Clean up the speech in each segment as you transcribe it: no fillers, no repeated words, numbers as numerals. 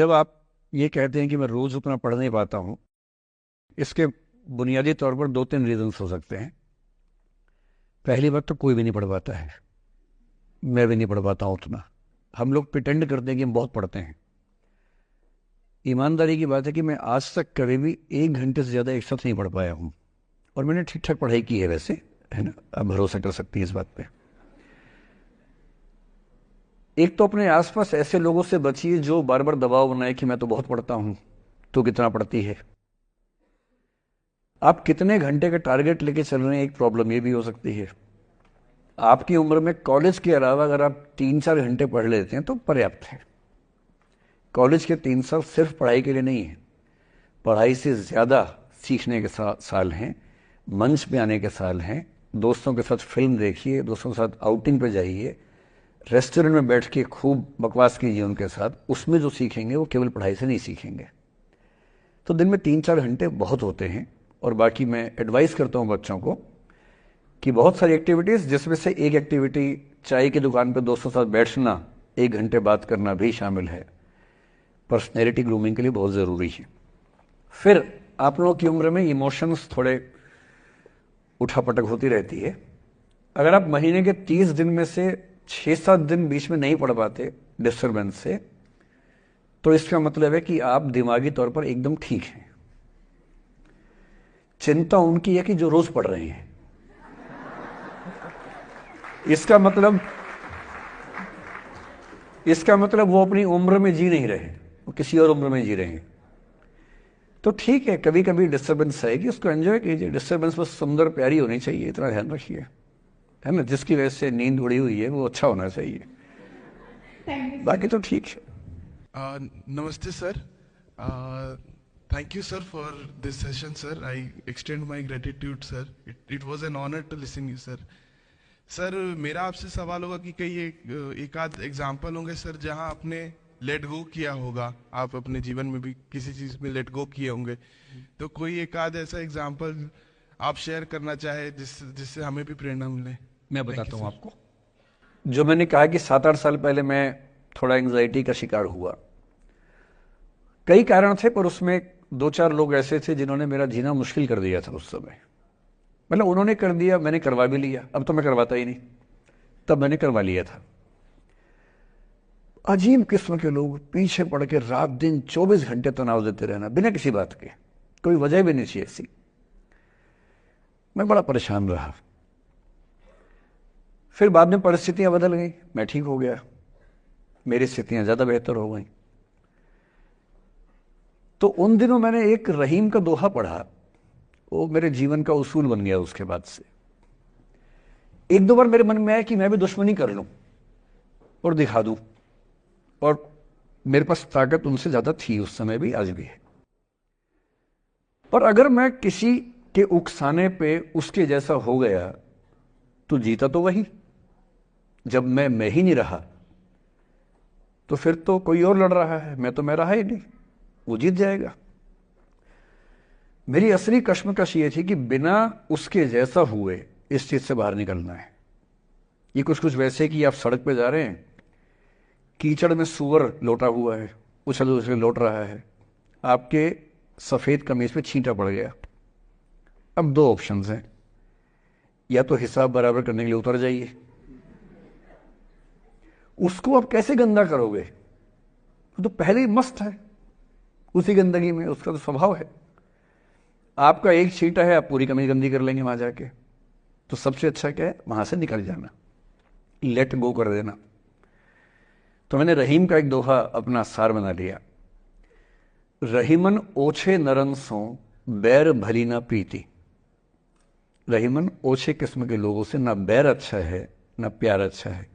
जब आप ये कहते हैं कि मैं रोज उतना पढ़ नहीं पाता हूँ, इसके बुनियादी तौर पर दो तीन रीजंस हो सकते हैं। पहली बात तो कोई भी नहीं पढ़ पाता है। मैं भी नहीं पढ़ पाता हूँ उतना। हम लोग प्रिटेंड करते हैं कि हम बहुत पढ़ते हैं। ईमानदारी की बात है कि मैं आज तक कभी भी 1 घंटे से ज़्यादा एक साथ नहीं पढ़ पाया हूँ। और मैंने ठीक ठाक पढ़ाई की है वैसे, है ना। आप भरोसा कर सकती हैं इस बात पे। एक तो अपने आसपास ऐसे लोगों से बचिए जो बार बार दबाव बनाए कि मैं तो बहुत पढ़ता हूँ, तो कितना पढ़ती है। आप कितने घंटे का टारगेट लेके चल रहे हैं, एक प्रॉब्लम ये भी हो सकती है। आपकी उम्र में कॉलेज के अलावा अगर आप 3-4 घंटे पढ़ लेते हैं तो पर्याप्त है। कॉलेज के 3 साल सिर्फ पढ़ाई के लिए नहीं है, पढ़ाई से ज़्यादा सीखने के साल हैं, मंच पे आने के साल हैं। दोस्तों के साथ फिल्म देखिए, दोस्तों के साथ आउटिंग पे जाइए, रेस्टोरेंट में बैठ के खूब बकवास कीजिए उनके साथ। उसमें जो सीखेंगे वो केवल पढ़ाई से नहीं सीखेंगे। तो दिन में 3-4 घंटे बहुत होते हैं। और बाकी मैं एडवाइस करता हूँ बच्चों को कि बहुत सारी एक्टिविटीज़, जिसमें से एक एक्टिविटी चाय की दुकान पर दोस्तों के साथ बैठना, 1 घंटे बात करना भी शामिल है। पर्सनैलिटी ग्रूमिंग के लिए बहुत ज़रूरी है। फिर आप लोगों की उम्र में इमोशंस थोड़े उठापटक होती रहती है। अगर आप महीने के 30 दिन में से 6-7 दिन बीच में नहीं पढ़ पाते डिस्टर्बेंस से, तो इसका मतलब है कि आप दिमागी तौर पर एकदम ठीक हैं। चिंता उनकी है कि जो रोज पढ़ रहे हैं। इसका मतलब वो अपनी उम्र में जी नहीं रहे, वो किसी और उम्र में जी रहे हैं। तो ठीक है, कभी कभी डिस्टर्बेंस आएगी, उसको एंजॉय कीजिए। डिस्टर्बेंस बस सुंदर प्यारी होनी चाहिए, इतना ध्यान रखिए, है ना। जिसकी वजह से नींद उड़ी हुई है वो अच्छा होना चाहिए, बाकी तो ठीक है। Namaste, sir. Thank you, sir, for this session, sir. I extend my gratitude, sir. It was an honor to listen to you, sir. Sir, मेरा आपसे सवाल होगा कि कई एक आध एग्जाम्पल होंगे सर जहां आपने लेट गो किया होगा, आप अपने जीवन में भी किसी चीज में लेट गो किए होंगे, तो कोई एक आध ऐसा एग्जाम्पल आप शेयर करना चाहे जिससे हमें भी प्रेरणा मिले। मैं थैंक बताता यू हूँ सर। आपको। जो मैंने कहा कि 7-8 साल पहले मैं थोड़ा एंग्जाइटी का शिकार हुआ। कई कारण थे, पर उसमें 2-4 लोग ऐसे थे जिन्होंने मेरा जीना मुश्किल कर दिया था उस समय। मतलब उन्होंने कर दिया, मैंने करवा भी लिया। अब तो मैं करवाता ही नहीं, तब मैंने करवा लिया था। अजीब किस्म के लोग पीछे पड़ के रात दिन 24 घंटे तनाव देते रहना बिना किसी बात के, कोई वजह भी नहीं थी ऐसी। मैं बड़ा परेशान रहा। फिर बाद में परिस्थितियां बदल गई, मैं ठीक हो गया, मेरी स्थितियां ज्यादा बेहतर हो गई। तो उन दिनों मैंने एक रहीम का दोहा पढ़ा, वो मेरे जीवन का उसूल बन गया उसके बाद से। एक दो बार मेरे मन में आया कि मैं भी दुश्मनी कर लूं और दिखा दूं, और मेरे पास ताकत उनसे ज्यादा थी उस समय भी, आज भी है। पर अगर मैं किसी के उकसाने पे उसके जैसा हो गया तो जीता तो वही। जब मैं ही नहीं रहा तो फिर तो कोई और लड़ रहा है, मैं रहा ही नहीं, वो जीत जाएगा। मेरी असली कश्मकश ये थी कि बिना उसके जैसा हुए इस चीज से बाहर निकलना है। ये कुछ कुछ वैसे कि आप सड़क पे जा रहे हैं, कीचड़ में सूअर लोटा हुआ है, उछल उछल लौट रहा है, आपके सफेद कमीज पे छींटा पड़ गया। अब दो ऑप्शंस हैं, या तो हिसाब बराबर करने के लिए उतर जाइए, उसको आप कैसे गंदा करोगे, वो तो पहले ही मस्त है उसी गंदगी में, उसका तो स्वभाव है। आपका एक छींटा है, आप पूरी कमीज गंदी कर लेंगे वहां जाके। तो सबसे अच्छा क्या है, वहां से निकल जाना, लेट गो कर देना। तो मैंने रहीम का एक दोहा अपना सार बना लिया। रहीमन ओछे नरन सो बैर भली ना प्रीति। रहीमन ओछे किस्म के लोगों से ना बैर अच्छा है ना प्यार अच्छा है।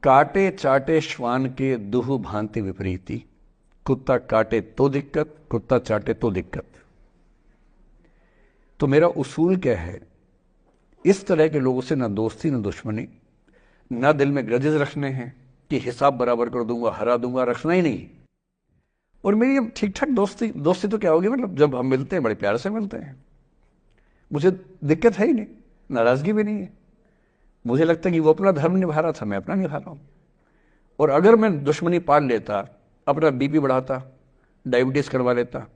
काटे चाटे श्वान के दुह भांति विपरीति। कुत्ता काटे तो दिक्कत, कुत्ता चाटे तो दिक्कत। तो मेरा उसूल क्या है, इस तरह के लोगों से ना दोस्ती ना दुश्मनी, ना दिल में ग्रजेस रखने हैं कि हिसाब बराबर कर दूंगा, हरा दूंगा, रखना ही नहीं। और मेरी अब ठीक ठाक दोस्ती दोस्ती तो क्या होगी, मतलब जब हम मिलते हैं बड़े प्यार से मिलते हैं, मुझे दिक्कत है ही नहीं, नाराजगी भी नहीं है। मुझे लगता है कि वो अपना धर्म निभा रहा था, मैं अपना निभा रहा हूं। और अगर मैं दुश्मनी पाल लेता अपना बीपी बढ़ाता, डायबिटीज़ करवा लेता।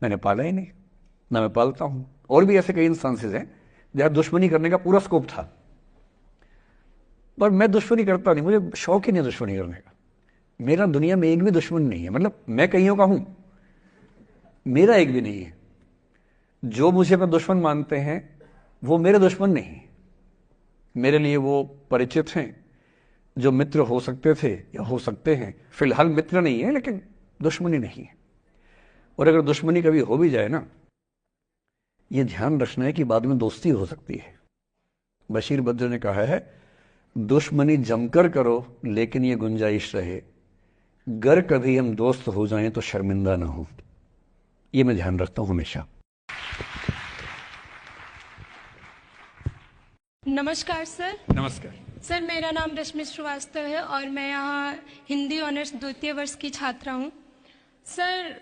मैंने पाला ही नहीं, ना मैं पालता हूँ। और भी ऐसे कई इंस्टांसेस हैं जहाँ दुश्मनी करने का पूरा स्कोप था, पर मैं दुश्मनी करता नहीं, मुझे शौक ही नहीं दुश्मनी करने का। मेरा दुनिया में एक भी दुश्मन नहीं है, मतलब मैं कईयों का हूं, मेरा एक भी नहीं है। जो मुझे अपना दुश्मन मानते हैं वो मेरे दुश्मन नहीं, मेरे लिए वो परिचित हैं, जो मित्र हो सकते थे या हो सकते हैं। फिलहाल मित्र नहीं है, लेकिन दुश्मनी नहीं है। और अगर दुश्मनी कभी हो भी जाए ना, ये ध्यान रखना है कि बाद में दोस्ती हो सकती है। बशीर बद्र ने कहा है, दुश्मनी जमकर करो लेकिन ये गुंजाइश रहे, गर कभी हम दोस्त हो जाएं तो शर्मिंदा ना हो। ये मैं ध्यान रखता हूं हमेशा। नमस्कार सर। नमस्कार सर, मेरा नाम रश्मि श्रीवास्तव है और मैं यहाँ हिंदी ऑनर्स द्वितीय वर्ष की छात्रा हूँ। सर,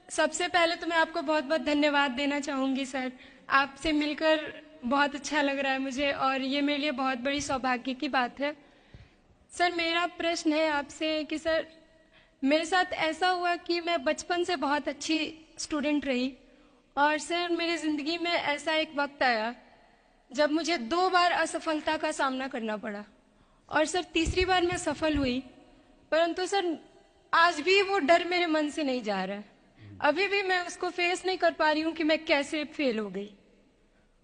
सबसे पहले तो मैं आपको बहुत बहुत धन्यवाद देना चाहूँगी सर। आपसे मिलकर बहुत अच्छा लग रहा है मुझे और ये मेरे लिए बहुत बड़ी सौभाग्य की बात है। सर, मेरा प्रश्न है आपसे कि सर, मेरे साथ ऐसा हुआ कि मैं बचपन से बहुत अच्छी स्टूडेंट रही और सर मेरी ज़िंदगी में ऐसा एक वक्त आया जब मुझे 2 बार असफलता का सामना करना पड़ा और सर तीसरी बार मैं सफल हुई, परंतु सर आज भी वो डर मेरे मन से नहीं जा रहा है। अभी भी मैं उसको फेस नहीं कर पा रही हूँ कि मैं कैसे फेल हो गई।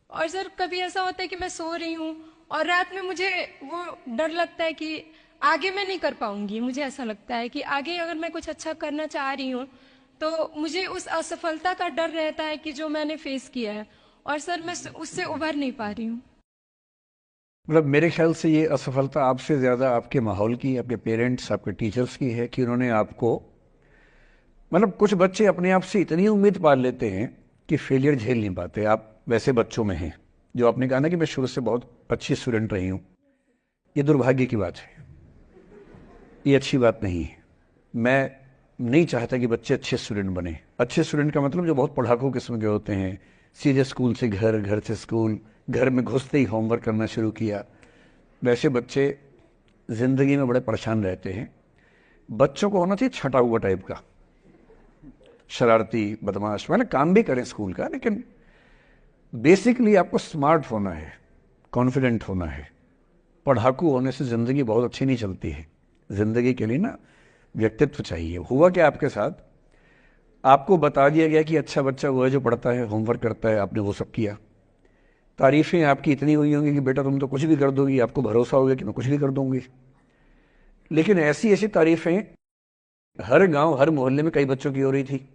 और सर कभी ऐसा होता है कि मैं सो रही हूँ और रात में मुझे वो डर लगता है कि आगे मैं नहीं कर पाऊंगी। मुझे ऐसा लगता है कि आगे अगर मैं कुछ अच्छा करना चाह रही हूँ तो मुझे उस असफलता का डर रहता है कि जो मैंने फेस किया है, और सर मैं उससे उभर नहीं पा रही हूँ। मतलब मेरे ख्याल से ये असफलता आपसे ज़्यादा आपके माहौल की, आपके पेरेंट्स, आपके टीचर्स की है कि उन्होंने आपको, मतलब कुछ बच्चे अपने आप से इतनी उम्मीद पाल लेते हैं कि फेलियर झेल नहीं पाते। आप वैसे बच्चों में हैं। जो आपने कहा ना कि मैं शुरू से बहुत अच्छी स्टूडेंट रही हूँ, ये दुर्भाग्य की बात है, ये अच्छी बात नहीं है। मैं नहीं चाहता कि बच्चे अच्छे स्टूडेंट बने। अच्छे स्टूडेंट का मतलब जो बहुत पढ़ाकू किस्म के होते हैं, सीधे स्कूल से घर, घर से स्कूल, घर में घुसते ही होमवर्क करना शुरू किया, वैसे बच्चे ज़िंदगी में बड़े परेशान रहते हैं। बच्चों को होना चाहिए छटा हुआ टाइप का, शरारती, बदमाश, मतलब काम भी करें स्कूल का, लेकिन बेसिकली आपको स्मार्ट होना है, कॉन्फिडेंट होना है। पढ़ाकू होने से ज़िंदगी बहुत अच्छी नहीं चलती है। ज़िंदगी के लिए ना व्यक्तित्व चाहिए। हुआ क्या आपके साथ, आपको बता दिया गया कि अच्छा बच्चा वो है जो पढ़ता है, होमवर्क करता है, आपने वो सब किया। तारीफें आपकी इतनी हुई होंगी कि बेटा तुम तो कुछ भी कर दोगी, आपको भरोसा हो गया कि मैं कुछ भी कर दूंगी। लेकिन ऐसी ऐसी तारीफें हर गांव, हर मोहल्ले में कई बच्चों की हो रही थी।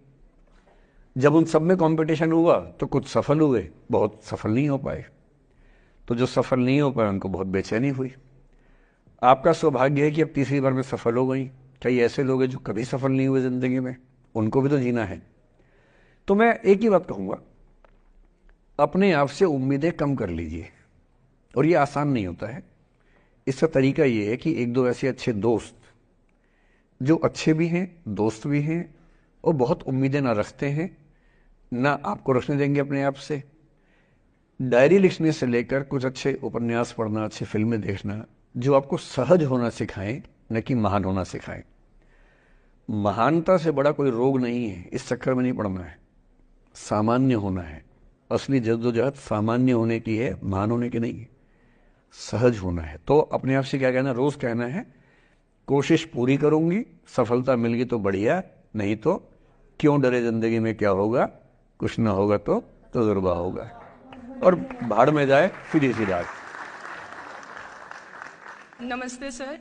जब उन सब में कंपटीशन हुआ तो कुछ सफल हुए, बहुत सफल नहीं हो पाए। तो जो सफल नहीं हो पाए उनको बहुत बेचैनी हुई। आपका सौभाग्य है कि अब तीसरी बार में सफल हो गई। कई ऐसे लोग हैं जो कभी सफल नहीं हुए ज़िंदगी में, उनको भी तो जीना है। तो मैं एक ही बात कहूँगा, अपने आप से उम्मीदें कम कर लीजिए। और ये आसान नहीं होता है। इसका तरीका ये है कि एक दो ऐसे अच्छे दोस्त जो अच्छे भी हैं, दोस्त भी हैं, और बहुत उम्मीदें ना रखते हैं, ना आपको रखने देंगे अपने आप से। डायरी लिखने से लेकर कुछ अच्छे उपन्यास पढ़ना, अच्छी फिल्में देखना, जो आपको सहज होना सिखाएं, न कि महान होना सिखाएं। महानता से बड़ा कोई रोग नहीं है, इस चक्कर में नहीं पड़ना है। सामान्य होना है। असली जद्दोजहद सामान्य होने की है, महान होने की नहीं है। सहज होना है। तो अपने आप से क्या कहना, रोज कहना है, कोशिश पूरी करूंगी, सफलता मिल गई तो बढ़िया, नहीं तो क्यों डरे, जिंदगी में क्या होगा, कुछ ना होगा तो तजुर्बा होगा, और भाड़ में जाए सीधी सी रात। नमस्ते सर।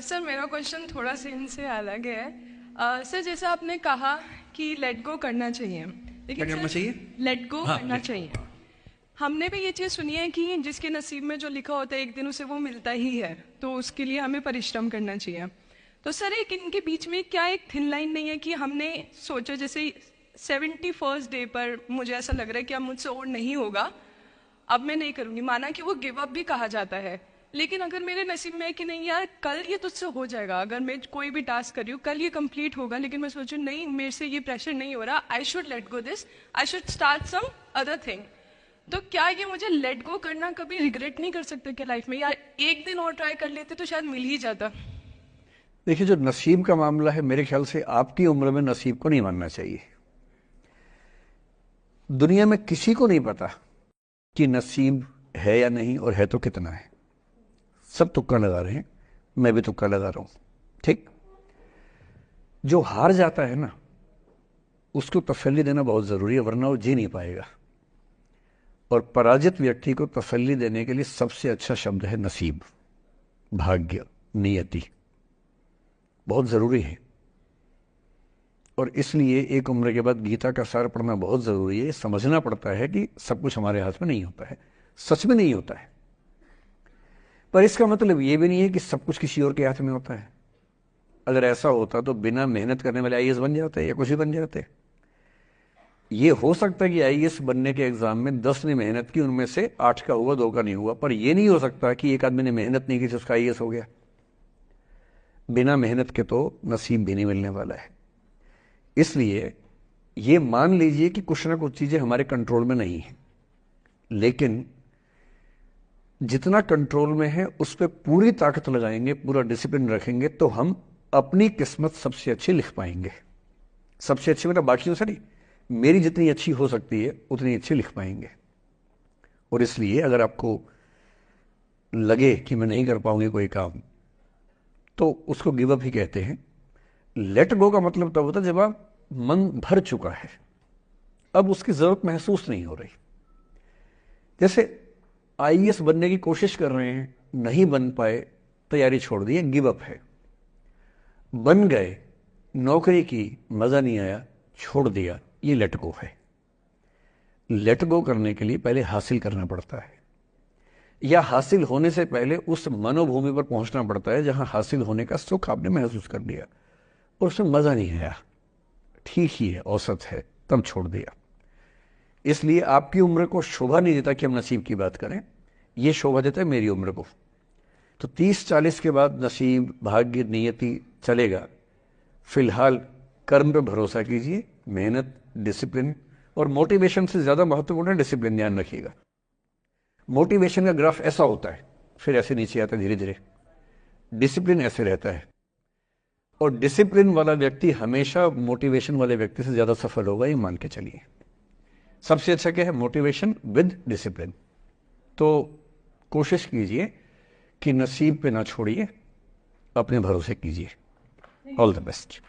सर मेरा क्वेश्चन थोड़ा सा इनसे अलग है। सर जैसे आपने कहा कि लेट गो करना चाहिए, लेकिन क्या करना चाहिए? लेट गो हाँ, करना चाहिए। हमने भी ये चीज़ सुनी है कि जिसके नसीब में जो लिखा होता है एक दिन उसे वो मिलता ही है, तो उसके लिए हमें परिश्रम करना चाहिए। तो सर एक इनके बीच में क्या एक थिन लाइन नहीं है कि हमने सोचा जैसे 71st डे पर मुझे ऐसा लग रहा है कि अब मुझसे और नहीं होगा, अब मैं नहीं करूंगी, माना कि वो गिव अप भी कहा जाता है, लेकिन अगर मेरे नसीब में है कि नहीं यार कल ये तुझसे हो जाएगा, अगर मैं कोई भी टास्क कर रही हूँ कल ये कंप्लीट होगा, लेकिन मैं सोचूं नहीं मेरे से ये प्रेशर नहीं हो रहा, I should let go this, I should start some other thing, तो क्या ये मुझे लेट गो करना कभी रिग्रेट नहीं कर सकते क्या लाइफ में, यार एक दिन और ट्राई कर लेते तो शायद मिल ही जाता। देखिए, जो नसीब का मामला है, मेरे ख्याल से आपकी उम्र में नसीब को नहीं मानना चाहिए। दुनिया में किसी को नहीं पता कि नसीब है या नहीं, और है तो कितना है। सब तुक्का लगा रहे हैं, मैं भी तुक्का लगा रहा हूं। ठीक, जो हार जाता है ना, उसको तसल्ली देना बहुत जरूरी है, वरना वो जी नहीं पाएगा। और पराजित व्यक्ति को तसल्ली देने के लिए सबसे अच्छा शब्द है नसीब, भाग्य, नियति। बहुत जरूरी है। और इसलिए एक उम्र के बाद गीता का सार पढ़ना बहुत जरूरी है। समझना पड़ता है कि सब कुछ हमारे हाथ में नहीं होता है, सच में नहीं होता है। पर इसका मतलब ये भी नहीं है कि सब कुछ किसी और के हाथ में होता है। अगर ऐसा होता तो बिना मेहनत करने वाले आईएएस बन जाते या कुछ भी बन जाते। ये हो सकता है कि आईएएस बनने के एग्जाम में 10 ने मेहनत की, उनमें से 8 का हुआ, 2 का नहीं हुआ। पर यह नहीं हो सकता कि एक आदमी ने मेहनत नहीं की तो उसका आईएएस हो गया। बिना मेहनत के तो नसीब भी नहीं मिलने वाला है। इसलिए ये मान लीजिए कि कुछ ना कुछ चीजें हमारे कंट्रोल में नहीं है, लेकिन जितना कंट्रोल में है उस पर पूरी ताकत लगाएंगे, पूरा डिसिप्लिन रखेंगे, तो हम अपनी किस्मत सबसे अच्छी लिख पाएंगे। सबसे अच्छी मतलब बाकियों से नहीं, मेरी जितनी अच्छी हो सकती है उतनी अच्छी लिख पाएंगे। और इसलिए अगर आपको लगे कि मैं नहीं कर पाऊंगी कोई काम, तो उसको गिव अप ही कहते हैं। लेट गो का मतलब तब होता है जब आप मन भर चुका है, अब उसकी जरूरत महसूस नहीं हो रही। जैसे आईएएस बनने की कोशिश कर रहे हैं, नहीं बन पाए, तैयारी छोड़ दी, गिव अप है। बन गए, नौकरी की, मजा नहीं आया, छोड़ दिया, ये लेट गो है। लेट गो करने के लिए पहले हासिल करना पड़ता है, या हासिल होने से पहले उस मनोभूमि पर पहुंचना पड़ता है जहां हासिल होने का सुख आपने महसूस कर लिया और उसमें मजा नहीं आया, ठीक ही है, औसत है, तब छोड़ दिया। इसलिए आपकी उम्र को शोभा नहीं देता कि हम नसीब की बात करें, यह शोभा देता है मेरी उम्र को। तो 30-40 के बाद नसीब, भाग्य, नियति चलेगा। फिलहाल कर्म पे भरोसा कीजिए, मेहनत, डिसिप्लिन, और मोटिवेशन से ज्यादा महत्वपूर्ण है डिसिप्लिन, ध्यान रखिएगा। मोटिवेशन का ग्राफ ऐसा होता है, फिर ऐसे नीचे आता है धीरे धीरे। डिसिप्लिन ऐसे रहता है, और डिसिप्लिन वाला व्यक्ति हमेशा मोटिवेशन वाले व्यक्ति से ज्यादा सफल होगा, ये मान के चलिए। सबसे अच्छा क्या है? Motivation with discipline. तो कोशिश कीजिए कि नसीब पे ना छोड़िए, अपने भरोसे कीजिए। All the best.